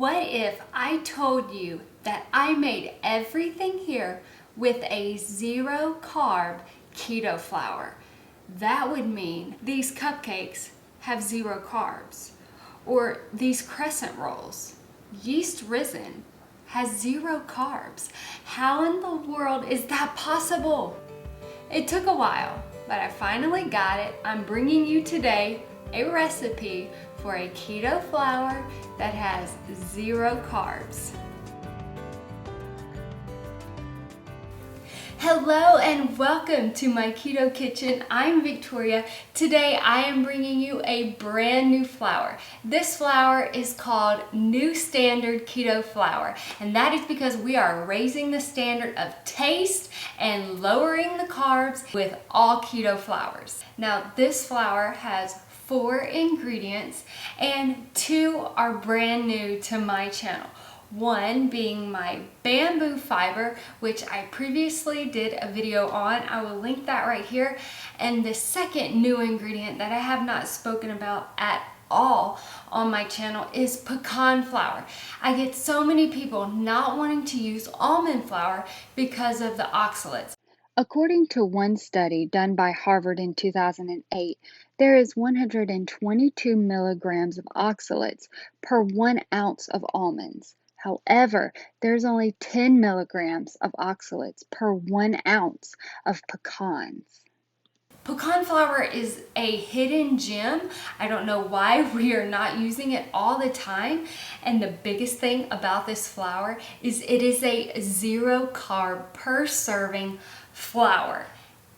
What if I told you that I made everything here with a zero carb keto flour? That would mean these cupcakes have zero carbs, or these crescent rolls, yeast risen, has zero carbs. How in the world is that possible? It took a while, but I finally got it. I'm bringing you today a recipe for a keto flour that has zero carbs. Hello and welcome to my keto kitchen. I'm Victoria. Today I am bringing you a brand new flour. This flour is called New Standard Keto Flour, and that is because we are raising the standard of taste and lowering the carbs with all keto flours. Now this flour has 4 ingredients and 2 are brand new to my channel. One being my bamboo fiber, which I previously did a video on. I will link that right here. And the second new ingredient that I have not spoken about at all on my channel is pecan flour. I get so many people not wanting to use almond flour because of the oxalates. According to one study done by Harvard in 2008, there is 122 milligrams of oxalates per 1 ounce of almonds. However, there's only 10 milligrams of oxalates per 1 ounce of pecans. Pecan flour is a hidden gem. I don't know why we are not using it all the time. And the biggest thing about this flour is it is a 0 carb per serving flour.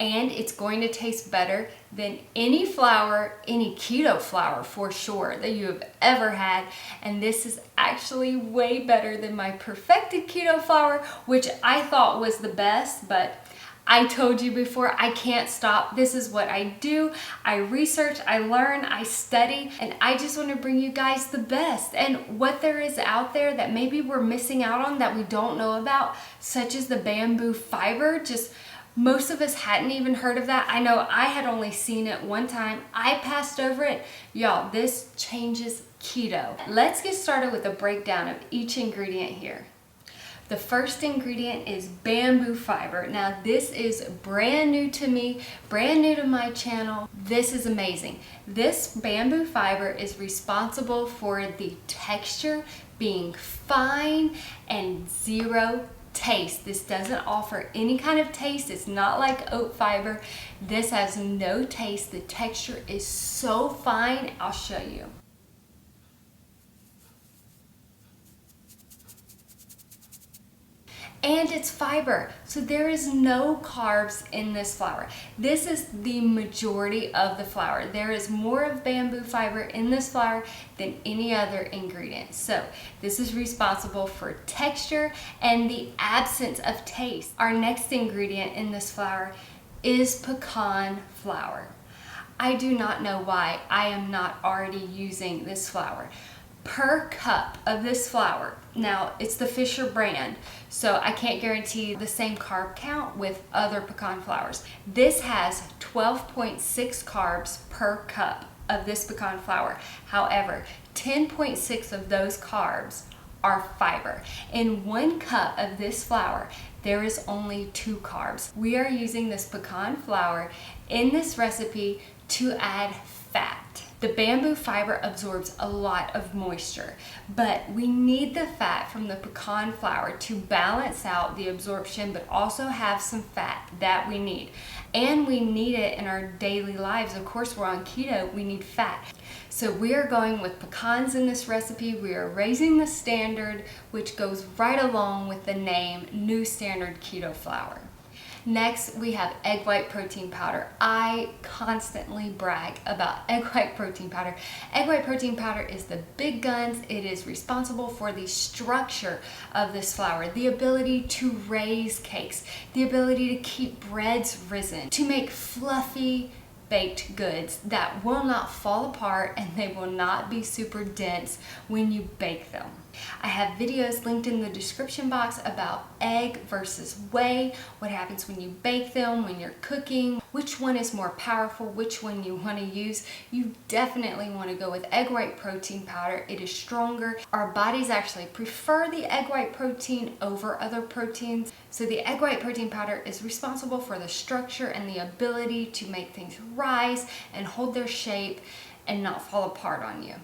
And it's going to taste better than any flour, any keto flour for sure, that you have ever had. And this is actually way better than my perfected keto flour, which I thought was the best, but I told you before, I can't stop. This is what I do. I research, I learn, I study, and I just want to bring you guys the best. And what there is out there that maybe we're missing out on that we don't know about, such as the bamboo fiber, just most of us hadn't even heard of that. I know I had only seen it one time. I passed over it. Y'all, this changes keto. Let's get started with a breakdown of each ingredient here. The first ingredient is bamboo fiber. Now this is brand new to me, brand new to my channel. This is amazing. This bamboo fiber is responsible for the texture being fine and zero taste. This doesn't offer any kind of taste. It's not like oat fiber. This has no taste. The texture is so fine. I'll show you. And it's fiber, so there is no carbs in this flour. This is the majority of the flour. There is more of bamboo fiber in this flour than any other ingredient. So this is responsible for texture and the absence of taste. Our next ingredient in this flour is pecan flour. I do not know why I am not already using this flour. Per cup of this flour, now it's the Fisher brand, so I can't guarantee the same carb count with other pecan flours. This has 12.6 carbs per cup of this pecan flour. However, 10.6 of those carbs are fiber. In 1 cup of this flour, there is only 2 carbs. We are using this pecan flour in this recipe to add fat. The bamboo fiber absorbs a lot of moisture, but we need the fat from the pecan flour to balance out the absorption, but also have some fat that we need. And we need it in our daily lives. Of course, we're on keto, we need fat. So we are going with pecans in this recipe. We are raising the standard, which goes right along with the name New Standard Keto Flour. Next, we have egg white protein powder. I constantly brag about egg white protein powder. Egg white protein powder is the big guns. It is responsible for the structure of this flour, the ability to raise cakes, the ability to keep breads risen, to make fluffy baked goods that will not fall apart and they will not be super dense when you bake them. I have videos linked in the description box about egg versus whey, what happens when you bake them, when you're cooking, which one is more powerful, which one you want to use. You definitely want to go with egg white protein powder. It is stronger. Our bodies actually prefer the egg white protein over other proteins. So the egg white protein powder is responsible for the structure and the ability to make things rise and hold their shape and not fall apart on you.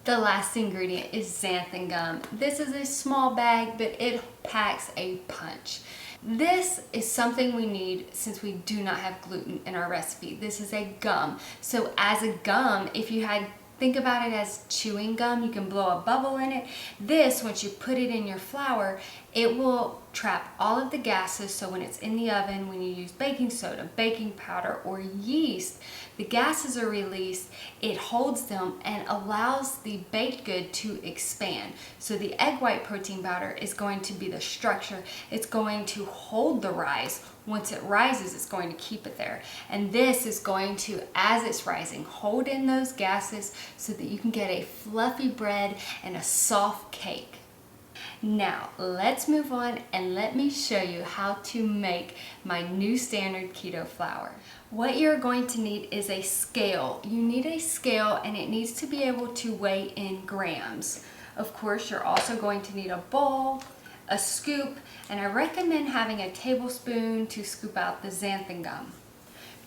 The last ingredient is xanthan gum. This is a small bag, but it packs a punch. This is something we need since we do not have gluten in our recipe. This is a gum. So as a gum, if you think about it as chewing gum, you can blow a bubble in it. This, once you put it in your flour, it will trap all of the gases, so when it's in the oven, when you use baking soda, baking powder, or yeast, the gases are released, it holds them and allows the baked good to expand. So the egg white protein powder is going to be the structure. It's going to hold the rise. Once it rises, it's going to keep it there. And this is going to, as it's rising, hold in those gases so that you can get a fluffy bread and a soft cake. Now, let's move on and let me show you how to make my new standard keto flour. What you're going to need is a scale. You need a scale and it needs to be able to weigh in grams. Of course, you're also going to need a bowl, a scoop, and I recommend having a tablespoon to scoop out the xanthan gum.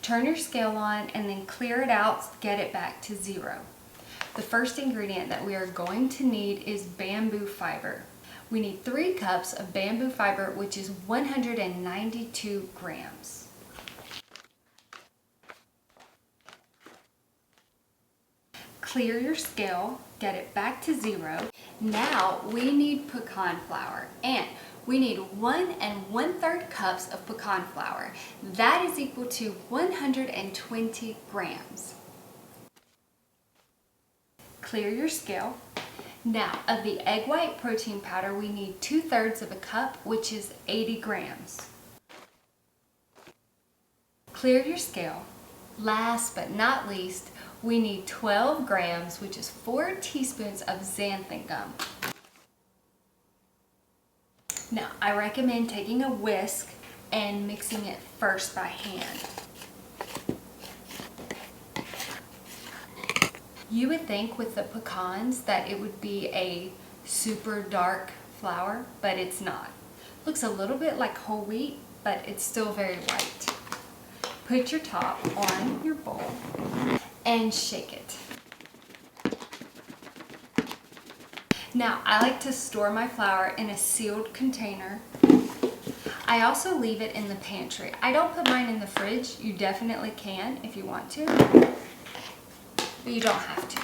Turn your scale on and then clear it out to get it back to zero. The first ingredient that we are going to need is bamboo fiber. We need 3 cups of bamboo fiber, which is 192 grams. Clear your scale, get it back to zero. Now we need pecan flour, and we need 1 1/3 cups of pecan flour. That is equal to 120 grams. Clear your scale. Now, of the egg white protein powder, we need 2/3 of a cup, which is 80 grams. Clear your scale. Last but not least, we need 12 grams, which is 4 teaspoons of xanthan gum. Now, I recommend taking a whisk and mixing it first by hand. You would think with the pecans that it would be a super dark flour, but it's not. Looks a little bit like whole wheat, but it's still very white. Put your top on your bowl and shake it. Now, I like to store my flour in a sealed container. I also leave it in the pantry. I don't put mine in the fridge. You definitely can if you want to, but you don't have to.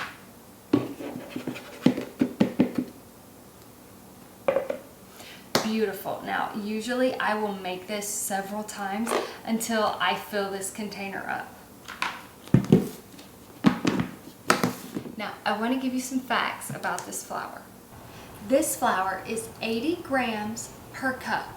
Beautiful. Now, usually I will make this several times until I fill this container up. Now, I want to give you some facts about this flour. This flour is 80 grams per cup.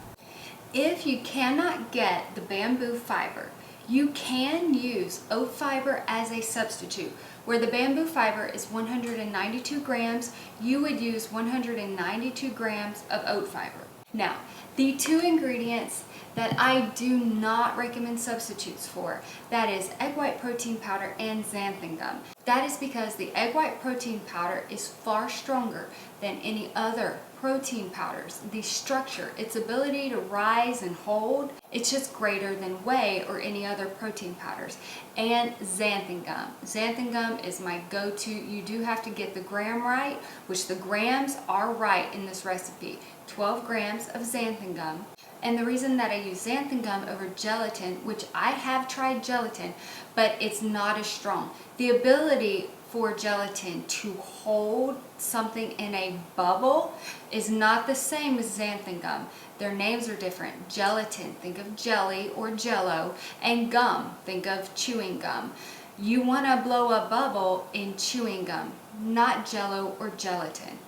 If you cannot get the bamboo fiber, you can use oat fiber as a substitute. Where the bamboo fiber is 192 grams, you would use 192 grams of oat fiber. Now, the 2 ingredients that I do not recommend substitutes for, that is egg white protein powder and xanthan gum. That is because the egg white protein powder is far stronger than any other protein powders. The structure, its ability to rise and hold, it's just greater than whey or any other protein powders. And xanthan gum. Xanthan gum is my go-to. You do have to get the gram right, which the grams are right in this recipe. 12 grams of xanthan gum. And the reason that I use xanthan gum over gelatin, which I have tried gelatin, but it's not as strong. The ability for gelatin to hold something in a bubble is not the same as xanthan gum. Their names are different. Gelatin, think of jelly or jello, and gum, think of chewing gum. You want to blow a bubble in chewing gum, not jello or gelatin.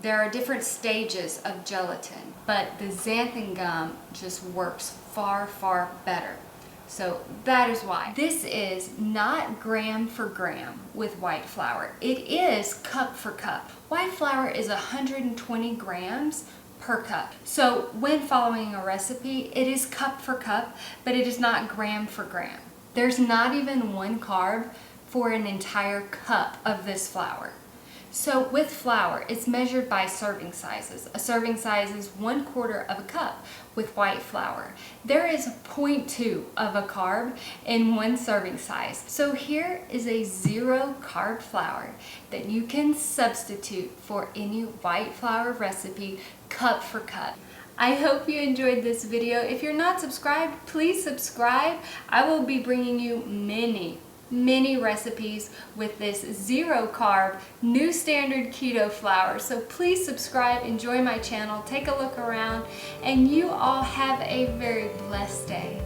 There are different stages of gelatin, but the xanthan gum just works far, far better. So that is why. This is not gram for gram with white flour. It is cup for cup. White flour is 120 grams per cup. So when following a recipe, it is cup for cup, but it is not gram for gram. There's not even one carb for an entire cup of this flour. So with flour, it's measured by serving sizes. A serving size is 1/4 of a cup with white flour. There is 0.2 of a carb in one serving size. So here is a 0 carb flour that you can substitute for any white flour recipe, cup for cup. I hope you enjoyed this video. If you're not subscribed, please subscribe. I will be bringing you many recipes with this 0 carb new standard keto flour. So please subscribe, enjoy my channel, take a look around, and you all have a very blessed day.